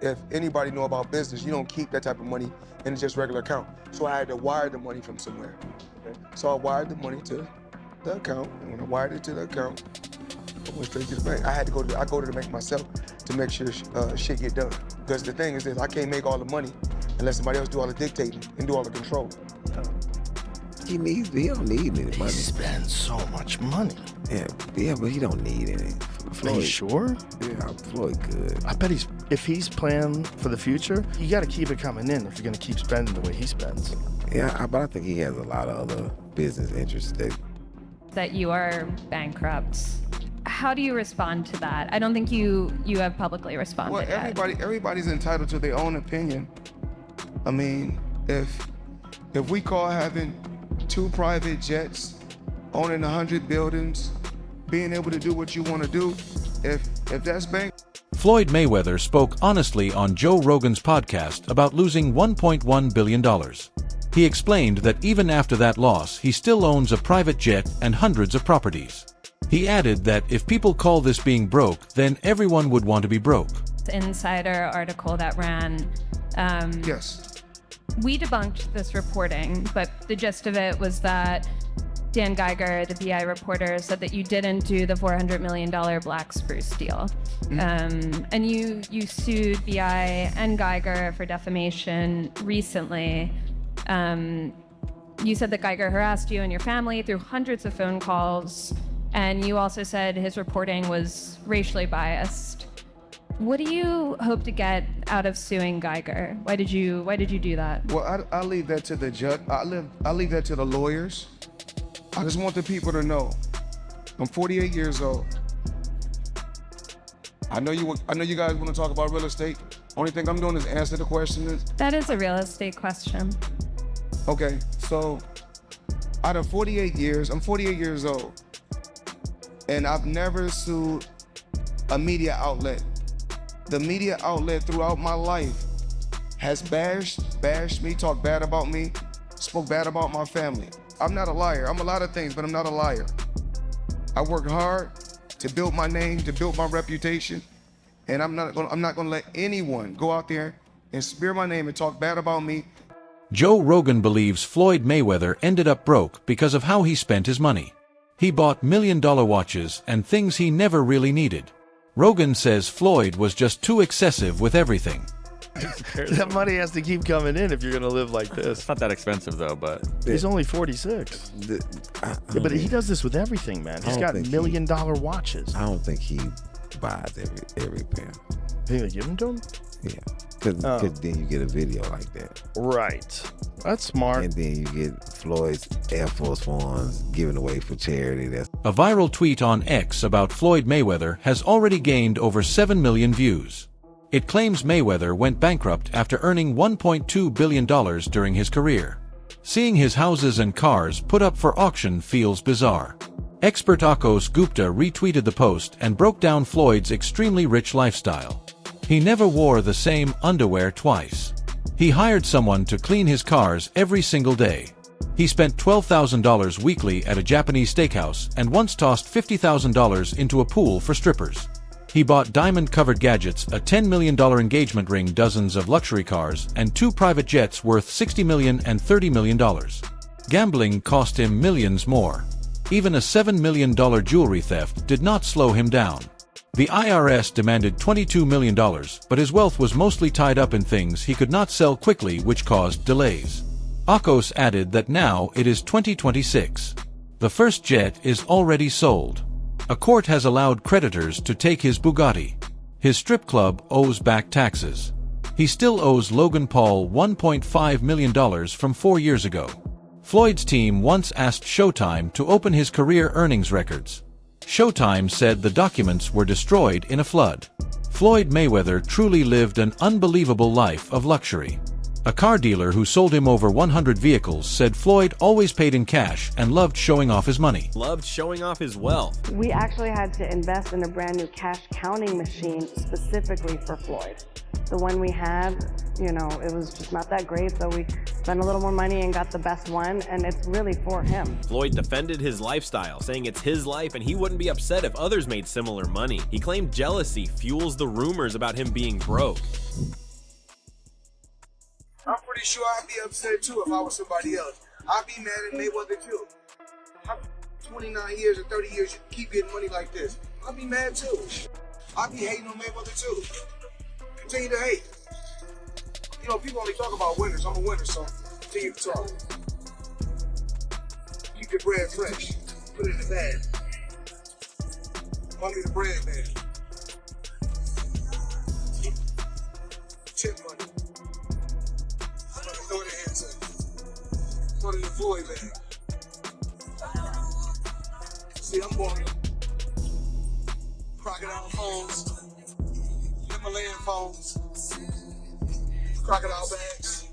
if anybody know about business, you don't keep that type of money in just regular account. So I had to wire the money from somewhere. Okay? So I wired the money to the account, and when I wired it to the account, I went straight to the bank. I go to the bank myself to make sure shit get done. Because the thing is this, I can't make all the money unless somebody else do all the dictating and do all the control. He don't need any money. He spends so much money. Yeah, but he don't need any. Are you sure? Yeah, Floyd good. I bet if he's planning for the future, you got to keep it coming in if you're going to keep spending the way he spends. Yeah, but I think he has a lot of other business interests that you are bankrupt. How do you respond to that? I don't think you have publicly responded Well, everybody's entitled to their own opinion. I mean, if we call having 2 private jets, owning 100 buildings, being able to do what you want to do, if that's bank. Floyd Mayweather spoke honestly on Joe Rogan's podcast about losing $1.1 billion. He explained that even after that loss, he still owns a private jet and hundreds of properties. He added that if people call this being broke, then everyone would want to be broke. The Insider article that ran. Yes. We debunked this reporting, but the gist of it was that Dan Geiger, the BI reporter, said that you didn't do the $400 million Black Spruce deal. And you sued BI and Geiger for defamation recently. You said that Geiger harassed you and your family through hundreds of phone calls, and you also said his reporting was racially biased. What do you hope to get out of suing Geiger? Why did you do that? Well, I leave that to the judge. I leave that to the lawyers. I just want the people to know, I'm 48 years old. I know you guys want to talk about real estate. Only thing I'm doing is answer the questions. That is a real estate question. Okay, so out of 48 years, I'm 48 years old, and I've never sued a media outlet. The media outlet throughout my life has bashed me, talked bad about me, spoke bad about my family. I'm not a liar. I'm a lot of things, but I'm not a liar. I worked hard to build my name, to build my reputation, and I'm not gonna let anyone go out there and smear my name and talk bad about me. Joe Rogan believes Floyd Mayweather ended up broke because of how he spent his money. He bought million-dollar watches and things he never really needed. Rogan says Floyd was just too excessive with everything. That money has to keep coming in if you're going to live like this. It's not that expensive, though, but... He's only 46. But he does this with everything, man. He's got million-dollar watches. I don't think he buys every pair. Think they give them to him? Yeah, because then you get a video like that. Right. That's smart. And then you get Floyd's Air Force Ones given away for charity. A viral tweet on X about Floyd Mayweather has already gained over 7 million views. It claims Mayweather went bankrupt after earning $1.2 billion during his career. Seeing his houses and cars put up for auction feels bizarre. Expert Akos Gupta retweeted the post and broke down Floyd's extremely rich lifestyle. He never wore the same underwear twice. He hired someone to clean his cars every single day. He spent $12,000 weekly at a Japanese steakhouse and once tossed $50,000 into a pool for strippers. He bought diamond-covered gadgets, a $10 million engagement ring, dozens of luxury cars, and 2 private jets worth $60 million and $30 million. Gambling cost him millions more. Even a $7 million jewelry theft did not slow him down. The IRS demanded $22 million, but his wealth was mostly tied up in things he could not sell quickly, which caused delays. Akos added that now it is 2026. The first jet is already sold. A court has allowed creditors to take his Bugatti. His strip club owes back taxes. He still owes Logan Paul $1.5 million from 4 years ago. Floyd's team once asked Showtime to open his career earnings records. Showtime said the documents were destroyed in a flood. Floyd Mayweather truly lived an unbelievable life of luxury. A car dealer who sold him over 100 vehicles said Floyd always paid in cash and loved showing off his money. Loved showing off his wealth. We actually had to invest in a brand new cash counting machine specifically for Floyd. The one we had, it was just not that great, so we spent a little more money and got the best one, and it's really for him. Floyd defended his lifestyle, saying it's his life and he wouldn't be upset if others made similar money. He claimed jealousy fuels the rumors about him being broke. I'm pretty sure I'd be upset too if I was somebody else. I'd be mad at Mayweather too. I'm 29 years or 30 years, you keep getting money like this. I'd be mad too. I'd be hating on Mayweather too. Continue to hate. People only talk about winners. I'm a winner, so continue to talk. Keep your bread fresh. Put it in the bag. Money the bread man. Tip money. Throw it in here too. Throw it in the Floyd bag. See, I'm going crocodile phones, Himalayan phones, crocodile bags.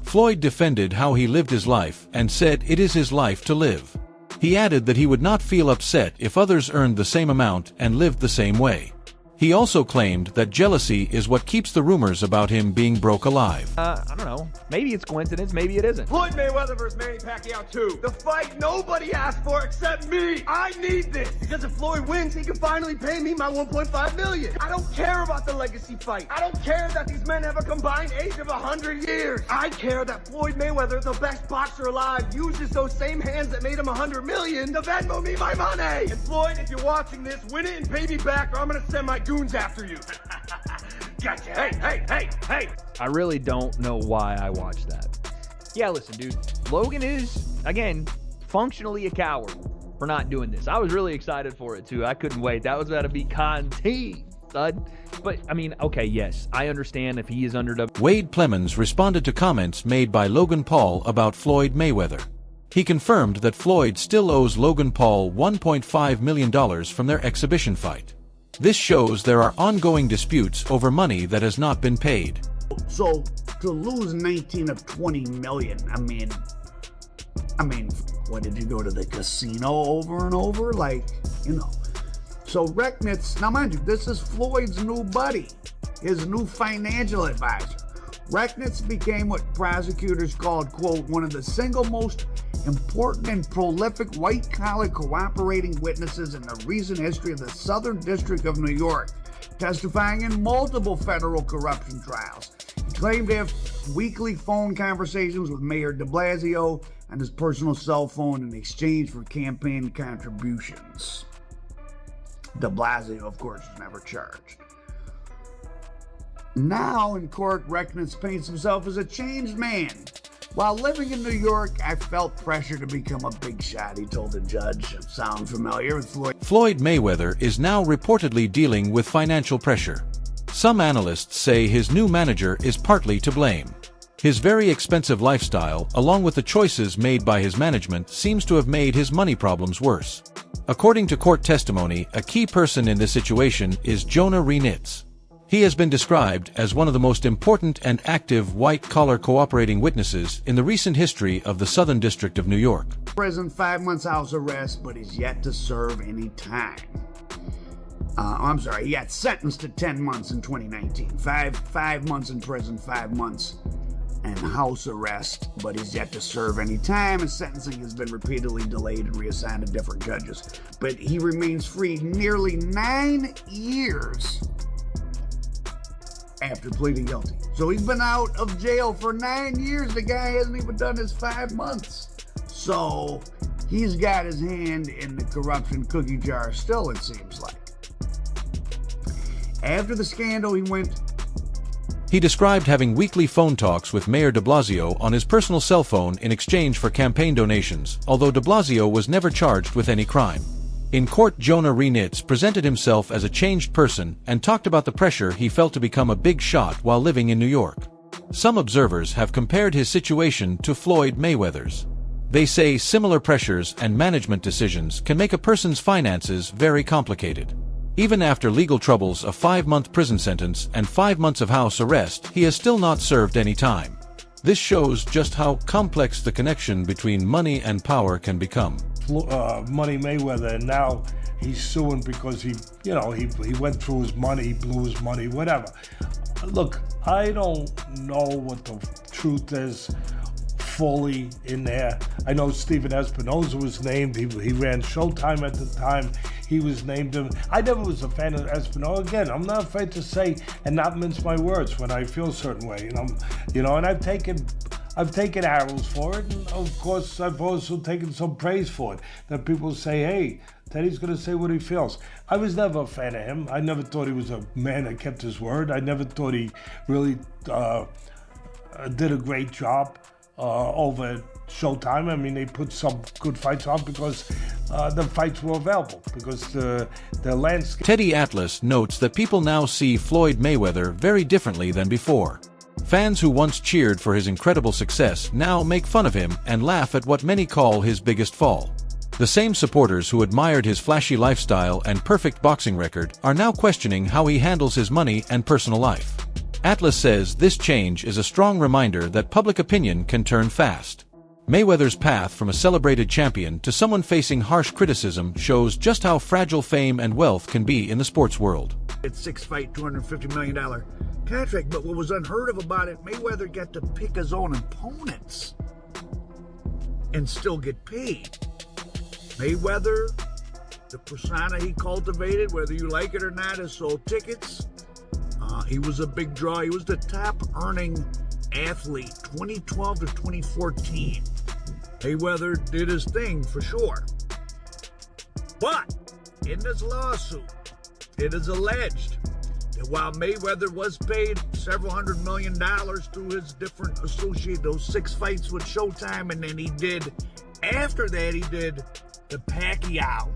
Floyd defended how he lived his life and said it is his life to live. He added that he would not feel upset if others earned the same amount and lived the same way. He also claimed that jealousy is what keeps the rumors about him being broke alive. I don't know. Maybe it's coincidence, maybe it isn't. Floyd Mayweather versus Manny Pacquiao 2. The fight nobody asked for except me. I need this because if Floyd wins, he can finally pay me my $1.5 million. I don't care about the legacy fight. I don't care that these men have a combined age of 100 years. I care that Floyd Mayweather, the best boxer alive, uses those same hands that made him 100 million to Venmo me my money. And Floyd, if you're watching this, win it and pay me back or I'm gonna send my goons after you. Gotcha. Hey. I really don't know why I watched that. Yeah, listen, dude. Logan is, again, functionally a coward for not doing this. I was really excited for it, too. I couldn't wait. That was about to be content, son. But, okay, yes. I understand if he is under the... Wade Plemons responded to comments made by Logan Paul about Floyd Mayweather. He confirmed that Floyd still owes Logan Paul $1.5 million from their exhibition fight. This shows there are ongoing disputes over money that has not been paid. So to lose 19 of 20 million, I mean, what did you go to the casino over and over? So Rechnitz, now mind you, this is Floyd's new buddy, his new financial advisor. Rechnitz became what prosecutors called, quote, one of the single most important and prolific white-collar cooperating witnesses in the recent history of the Southern District of New York, testifying in multiple federal corruption trials. He claimed to have weekly phone conversations with Mayor de Blasio on his personal cell phone in exchange for campaign contributions. De Blasio, of course, was never charged. Now in court, Rechnitz paints himself as a changed man. While living in New York, I felt pressure to become a big shot, he told the judge. Sound familiar with Floyd? Floyd Mayweather is now reportedly dealing with financial pressure. Some analysts say his new manager is partly to blame. His very expensive lifestyle, along with the choices made by his management, seems to have made his money problems worse. According to court testimony, a key person in this situation is Jonah Renitz. He has been described as one of the most important and active white-collar cooperating witnesses in the recent history of the Southern District of New York. Prison, 5 months house arrest, but he's yet to serve any time. He got sentenced to 10 months in 2019. Five months in prison, 5 months and house arrest, but he's yet to serve any time. His sentencing has been repeatedly delayed and reassigned to different judges. But he remains free nearly 9 years after pleading guilty. So he's been out of jail for 9 years. The guy hasn't even done his 5 months. So he's got his hand in the corruption cookie jar still, it seems like. After the scandal, He described having weekly phone talks with Mayor de Blasio on his personal cell phone in exchange for campaign donations, although de Blasio was never charged with any crime. In court, Jonah Renitz presented himself as a changed person and talked about the pressure he felt to become a big shot while living in New York. Some observers have compared his situation to Floyd Mayweather's. They say similar pressures and management decisions can make a person's finances very complicated. Even after legal troubles, a 5-month prison sentence, and 5 months of house arrest, he has still not served any time. This shows just how complex the connection between money and power can become. Money Mayweather, and now he's suing because he went through his money, he blew his money, whatever. Look, I don't know what the truth is fully in there. I know Stephen Espinoza was named. He ran Showtime at the time. He was named him. I never was a fan of Espinoza. Again, I'm not afraid to say and not mince my words when I feel a certain way. And I've taken arrows for it, and of course I've also taken some praise for it. That people say, hey, Teddy's gonna say what he feels. I was never a fan of him. I never thought he was a man that kept his word. I never thought he really did a great job over at Showtime. I mean, they put some good fights on because the fights were available, because the landscape. Teddy Atlas notes that people now see Floyd Mayweather very differently than before. Fans who once cheered for his incredible success now make fun of him and laugh at what many call his biggest fall. The same supporters who admired his flashy lifestyle and perfect boxing record are now questioning how he handles his money and personal life. Atlas says this change is a strong reminder that public opinion can turn fast. Mayweather's path from a celebrated champion to someone facing harsh criticism shows just how fragile fame and wealth can be in the sports world. It's 6-fight, $250 million contract, but what was unheard of about it, Mayweather got to pick his own opponents and still get paid. Mayweather, the persona he cultivated, whether you like it or not, has sold tickets. He was a big draw. He was the top earning athlete 2012 to 2014. Mayweather did his thing for sure. But in this lawsuit, it is alleged that while Mayweather was paid several $100 million through his different those 6 fights with Showtime, and then after that he did the Pacquiao,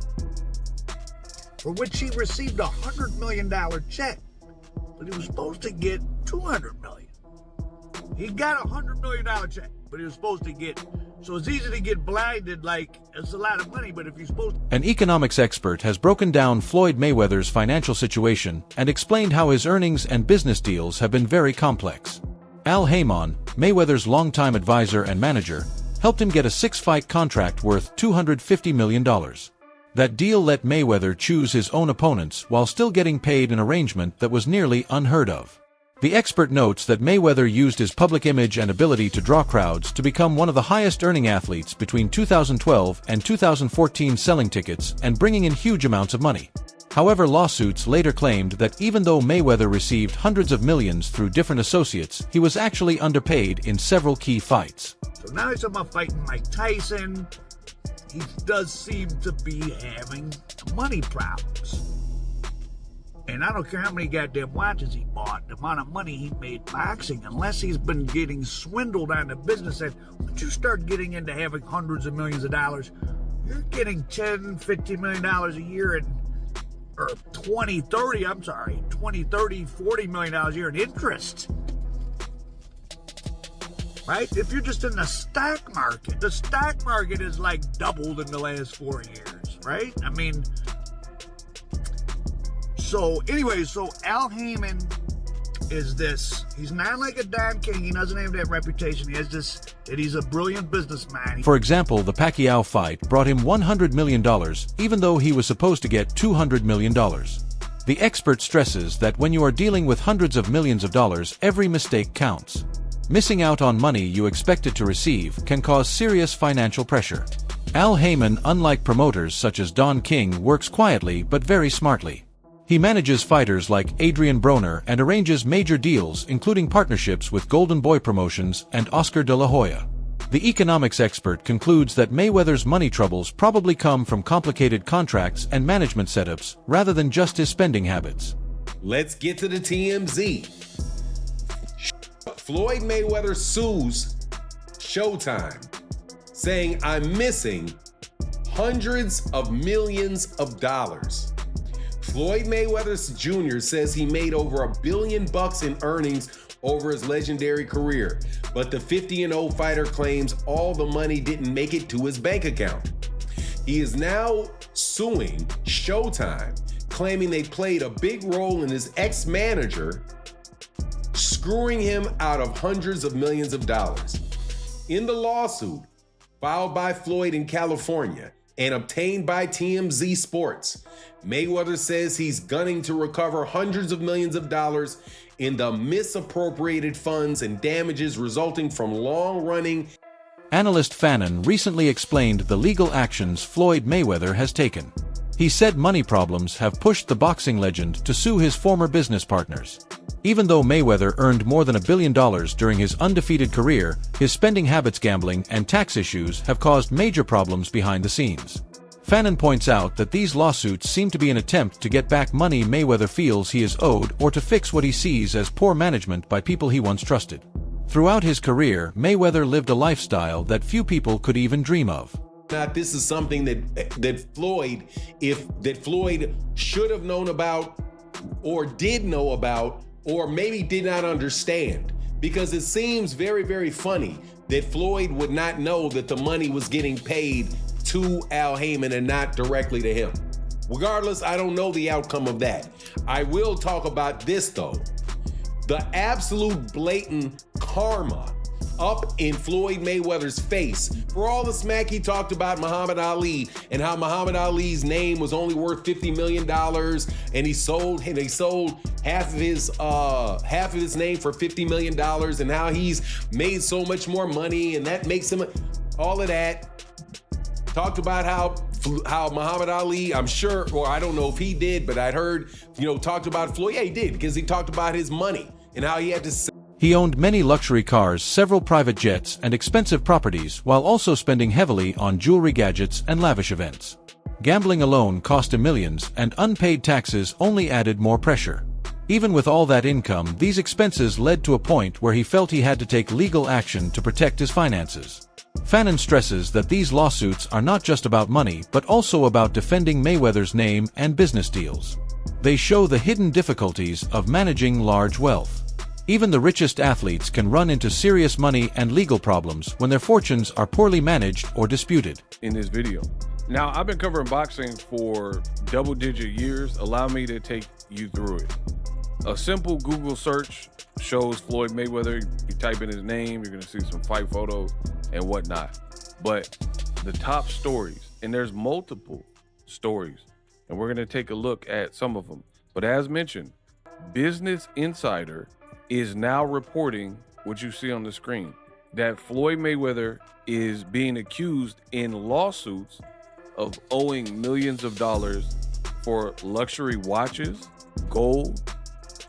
for which he received a $100 million check, but he was supposed to get $200 million. He got a $100 million check, but he was supposed to get. So it's easy to get blinded, like it's a lot of money, but if you're supposed to. An economics expert has broken down Floyd Mayweather's financial situation and explained how his earnings and business deals have been very complex. Al Haymon, Mayweather's longtime advisor and manager, helped him get a 6-fight contract worth $250 million. That deal let Mayweather choose his own opponents while still getting paid, an arrangement that was nearly unheard of. The expert notes that Mayweather used his public image and ability to draw crowds to become one of the highest-earning athletes between 2012 and 2014, selling tickets and bringing in huge amounts of money. However, lawsuits later claimed that even though Mayweather received hundreds of millions through different associates, he was actually underpaid in several key fights. So now he's talking about fighting Mike Tyson. He does seem to be having money problems. And I don't care how many goddamn watches he bought, the amount of money he made boxing, unless he's been getting swindled on the business end. Once you start getting into having hundreds of millions of dollars, you're getting $10, $50 million a year or 20, 30, $40 million a year in interest. Right? If you're just in the stock market is like doubled in the last 4 years, right? I mean, so Al Haymon is this. He's not like a Don King. He doesn't have that reputation. He has this, that he's a brilliant businessman. For example, the Pacquiao fight brought him $100 million, even though he was supposed to get $200 million. The expert stresses that when you are dealing with hundreds of millions of dollars, every mistake counts. Missing out on money you expected to receive can cause serious financial pressure. Al Haymon, unlike promoters such as Don King, works quietly but very smartly. He manages fighters like Adrian Broner and arranges major deals, including partnerships with Golden Boy Promotions and Oscar de la Hoya. The economics expert concludes that Mayweather's money troubles probably come from complicated contracts and management setups rather than just his spending habits. Let's get to the TMZ. Floyd Mayweather sues Showtime, saying, "I'm missing hundreds of millions of dollars." Floyd Mayweather Jr. says he made over $1 billion in earnings over his legendary career, but the 50-0 fighter claims all the money didn't make it to his bank account. He is now suing Showtime, claiming they played a big role in his ex-manager screwing him out of hundreds of millions of dollars. In the lawsuit filed by Floyd in California and obtained by TMZ Sports, Mayweather says he's gunning to recover hundreds of millions of dollars in the misappropriated funds and damages resulting from long-running. Analyst Fannin recently explained the legal actions Floyd Mayweather has taken. He said money problems have pushed the boxing legend to sue his former business partners. Even though Mayweather earned more than $1 billion during his undefeated career, his spending habits, gambling, and tax issues have caused major problems behind the scenes. Fannin points out that these lawsuits seem to be an attempt to get back money Mayweather feels he is owed or to fix what he sees as poor management by people he once trusted. Throughout his career, Mayweather lived a lifestyle that few people could even dream of. Not this is something that Floyd should have known about or did know about or maybe did not understand, because it seems very, very funny that Floyd would not know that the money was getting paid to Al Heyman and not directly to him. Regardless, I don't know the outcome of that. I will talk about this though. The absolute blatant karma up in Floyd Mayweather's face for all the smack he talked about Muhammad Ali and how Muhammad Ali's name was only worth $50 million and he sold half of his name for $50 million and how he's made so much more money and that makes him all of that. Talked about how Muhammad Ali, I'm sure, or I don't know if he did, but I'd heard, talked about Floyd. Yeah, he did, because he talked about his money and how he had to. He owned many luxury cars, several private jets, and expensive properties, while also spending heavily on jewelry, gadgets, and lavish events. Gambling alone cost him millions, and unpaid taxes only added more pressure. Even with all that income, these expenses led to a point where he felt he had to take legal action to protect his finances. Fannin stresses that these lawsuits are not just about money, but also about defending Mayweather's name and business deals. They show the hidden difficulties of managing large wealth. Even the richest athletes can run into serious money and legal problems when their fortunes are poorly managed or disputed. In this video. Now, I've been covering boxing for double-digit years. Allow me to take you through it. A simple Google search shows Floyd Mayweather. You type in his name, you're going to see some fight photos and whatnot. But the top stories, and there's multiple stories, and we're going to take a look at some of them. But as mentioned, Business Insider is now reporting what you see on the screen, that Floyd Mayweather is being accused in lawsuits of owing millions of dollars for luxury watches, gold,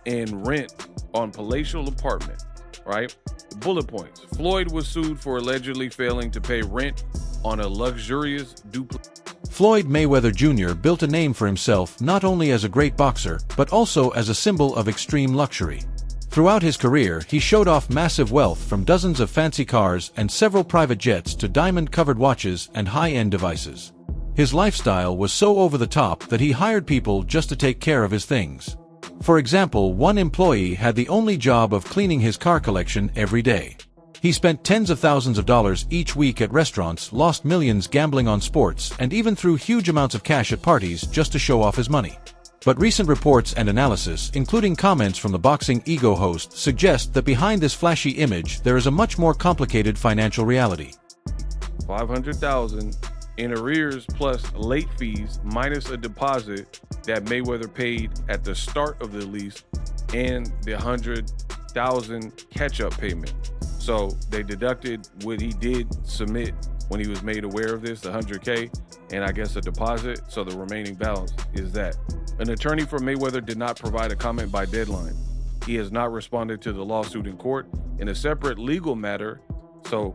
and rent on palatial apartment, right? Bullet points. Floyd was sued for allegedly failing to pay rent on a luxurious duplex. Floyd Mayweather Jr. built a name for himself not only as a great boxer, but also as a symbol of extreme luxury. Throughout his career, he showed off massive wealth, from dozens of fancy cars and several private jets to diamond-covered watches and high-end devices. His lifestyle was so over the top that he hired people just to take care of his things. For example, one employee had the only job of cleaning his car collection every day. He spent tens of thousands of dollars each week at restaurants, lost millions gambling on sports, and even threw huge amounts of cash at parties just to show off his money. But recent reports and analysis, including comments from the Boxing Ego host, suggest that behind this flashy image there is a much more complicated financial reality. $500,000 in arrears plus late fees minus a deposit that Mayweather paid at the start of the lease and the $100,000 catch-up payment. So they deducted what he did submit when he was made aware of this, the $100K, and I guess a deposit, so the remaining balance is that. An attorney for Mayweather did not provide a comment by deadline. He has not responded to the lawsuit in court. In a separate legal matter, so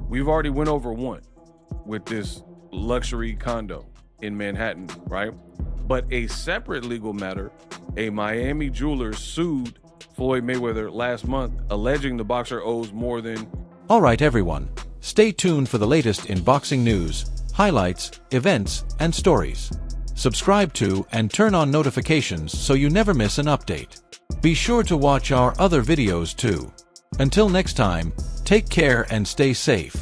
we've already went over one with this luxury condo in Manhattan, right? But a separate legal matter, a Miami jeweler sued Floyd Mayweather last month, alleging the boxer owes more than... All right, everyone. Stay tuned for the latest in boxing news, highlights, events, and stories. Subscribe to and turn on notifications so you never miss an update. Be sure to watch our other videos too. Until next time, take care and stay safe.